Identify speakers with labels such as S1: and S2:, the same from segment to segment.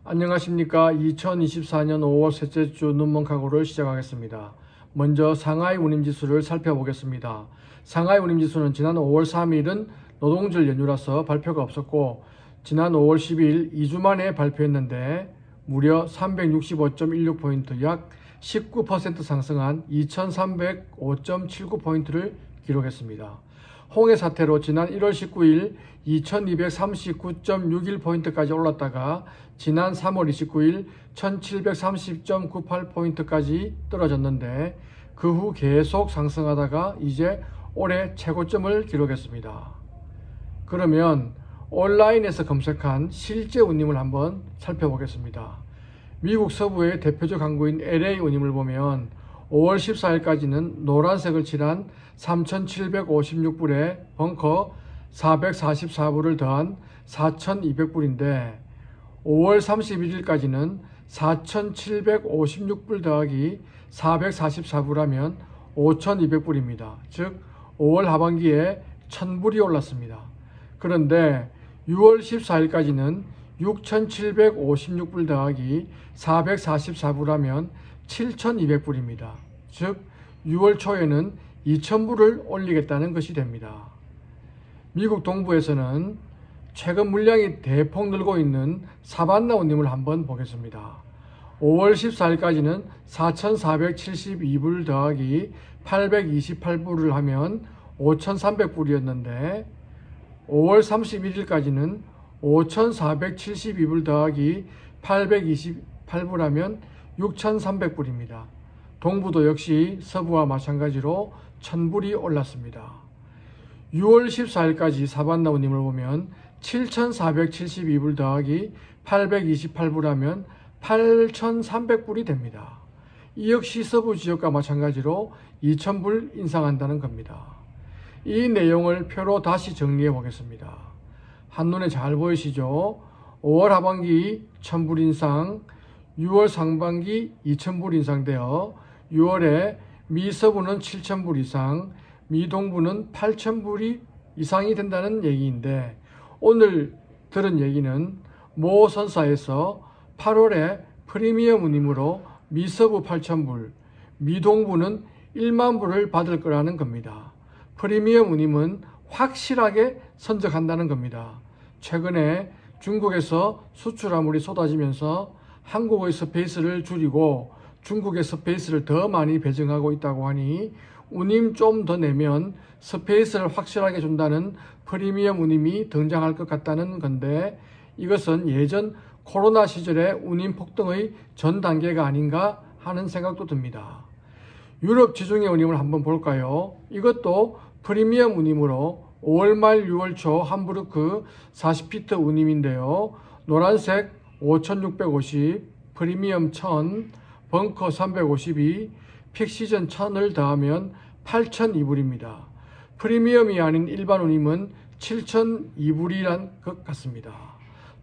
S1: 안녕하십니까. 2024년 5월 셋째 주 눈먼카고를 시작하겠습니다. 먼저 상하이 운임지수를 살펴보겠습니다. 상하이 운임지수는 지난 5월 3일은 노동절 연휴라서 발표가 없었고 지난 5월 12일 2주 만에 발표했는데 무려 365.16포인트 약 19% 상승한 2305.79포인트를 기록했습니다. 홍해 사태로 지난 1월 19일 2239.61포인트까지 올랐다가 지난 3월 29일 1730.98포인트까지 떨어졌는데 그 후 계속 상승하다가 이제 올해 최고점을 기록했습니다. 그러면 온라인에서 검색한 실제 운임을 한번 살펴보겠습니다. 미국 서부의 대표적 항구인 LA 운임을 보면 5월 14일까지는 노란색을 칠한 3,756불에 벙커 444불을 더한 4,200불인데 5월 31일까지는 4,756불 더하기 444불 하면 5,200불입니다. 즉 5월 하반기에 1,000불이 올랐습니다. 그런데 6월 14일까지는 6,756불 더하기 444불 하면 7,200불입니다. 즉 6월 초에는 2,000불을 올리겠다는 것이 됩니다. 미국 동부에서는 최근 물량이 대폭 늘고 있는 사반나 운임을 한번 보겠습니다. 5월 14일까지는 4,472불 더하기 828불을 하면 5,300불이었는데 5월 31일까지는 5,472불 더하기 828불 하면 6,300불입니다. 동부도 역시 서부와 마찬가지로 1,000불이 올랐습니다. 6월 14일까지 사반나 운임을 보면 7,472불 더하기 828불 하면 8,300불이 됩니다. 이 역시 서부 지역과 마찬가지로 2,000불 인상한다는 겁니다. 이 내용을 표로 다시 정리해 보겠습니다. 한눈에 잘 보이시죠? 5월 하반기 1,000불 인상, 6월 상반기 2,000불 인상되어 6월에 미 서부는 7,000불 이상, 미 동부는 8,000불이 이상이 된다는 얘기인데 오늘 들은 얘기는 모 선사에서 8월에 프리미엄 운임으로 미 서부 8,000불, 미 동부는 1만 불을 받을 거라는 겁니다. 프리미엄 운임은 확실하게 선적한다는 겁니다. 최근에 중국에서 수출 화물이 쏟아지면서 한국의 스페이스를 줄이고 중국의 스페이스를 더 많이 배정하고 있다고 하니 운임 좀 더 내면 스페이스를 확실하게 준다는 프리미엄 운임이 등장할 것 같다는 건데 이것은 예전 코로나 시절의 운임 폭등의 전 단계가 아닌가 하는 생각도 듭니다. 유럽 지중해 운임을 한번 볼까요? 이것도 프리미엄 운임으로 5월 말 6월 초 함부르크 40피트 운임인데요. 노란색 5,650, 프리미엄 1,000, 벙커 352, 픽시전 1,000을 더하면 8,002불입니다. 프리미엄이 아닌 일반 운임은 7,002불이란 것 같습니다.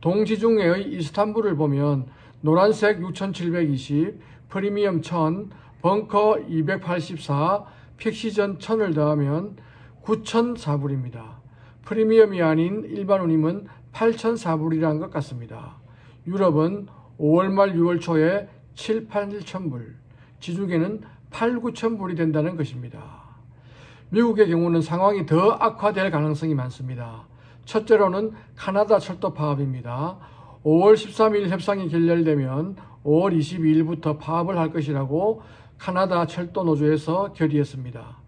S1: 동지중해의 이스탄불을 보면 노란색 6,720, 프리미엄 1,000, 벙커 284, 픽시전 1,000을 더하면 9,004불입니다. 프리미엄이 아닌 일반 운임은 8,004불이란 것 같습니다. 유럽은 5월 말 6월 초에 7, 8,000불, 지중해는 8, 9,000불이 된다는 것입니다. 미국의 경우는 상황이 더 악화될 가능성이 많습니다. 첫째로는 카나다 철도 파업입니다. 5월 13일 협상이 결렬되면 5월 22일부터 파업을 할 것이라고 카나다 철도 노조에서 결의했습니다.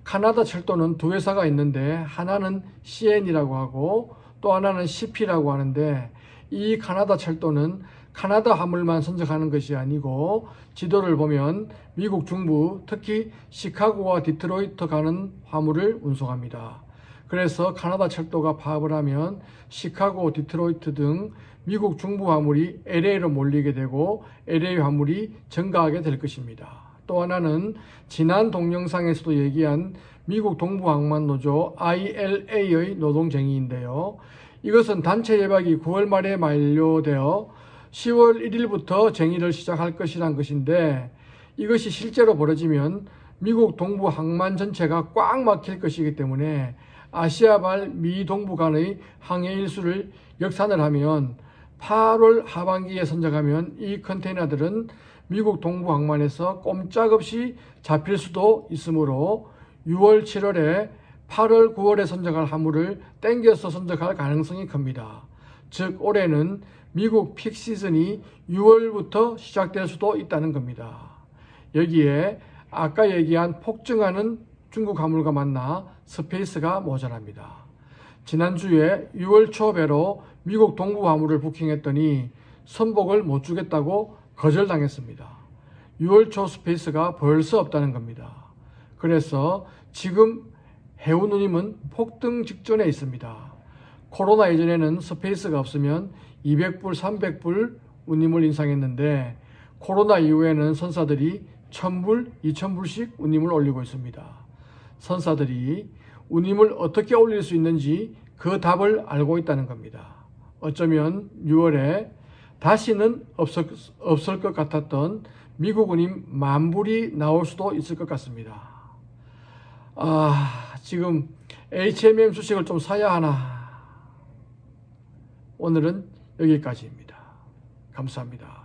S1: 카나다 철도는 두 회사가 있는데 하나는 CN이라고 하고 또 하나는 CP라고 하는데 이 카나다 철도는 카나다 화물만 선적하는 것이 아니고 지도를 보면 미국 중부 특히 시카고와 디트로이트 가는 화물을 운송합니다. 그래서 카나다 철도가 파업을 하면 시카고, 디트로이트 등 미국 중부 화물이 LA로 몰리게 되고 LA 화물이 증가하게 될 것입니다. 또 하나는 지난 동영상에서도 얘기한 미국 동부항만노조 ILA의 노동쟁의인데요. 이것은 단체 예박이 9월 말에 만료되어 10월 1일부터 쟁의를 시작할 것이란 것인데 이것이 실제로 벌어지면 미국 동부 항만 전체가 꽉 막힐 것이기 때문에 아시아발 미 동부 간의 항해 일수를 역산을 하면 8월 하반기에 선적하면 이 컨테이너들은 미국 동부 항만에서 꼼짝없이 잡힐 수도 있으므로 6월, 7월에 8월, 9월에 선적할 화물을 땡겨서 선적할 가능성이 큽니다. 즉 올해는 미국 픽 시즌이 6월부터 시작될 수도 있다는 겁니다. 여기에 아까 얘기한 폭증하는 중국 화물과 만나 스페이스가 모자랍니다. 지난주에 6월 초 배로 미국 동부 화물을 부킹했더니 선복을 못 주겠다고 거절당했습니다. 6월 초 스페이스가 벌써 없다는 겁니다. 그래서 지금 해운 운임은 폭등 직전에 있습니다. 코로나 이전에는 스페이스가 없으면 200불, 300불 운임을 인상했는데 코로나 이후에는 선사들이 1000불, 2000불씩 운임을 올리고 있습니다. 선사들이 운임을 어떻게 올릴 수 있는지 그 답을 알고 있다는 겁니다. 어쩌면 6월에 다시는 없을 것 같았던 미국 운임 10,000불이 나올 수도 있을 것 같습니다. 지금 HMM 주식을 좀 사야 하나? 오늘은 여기까지입니다. 감사합니다.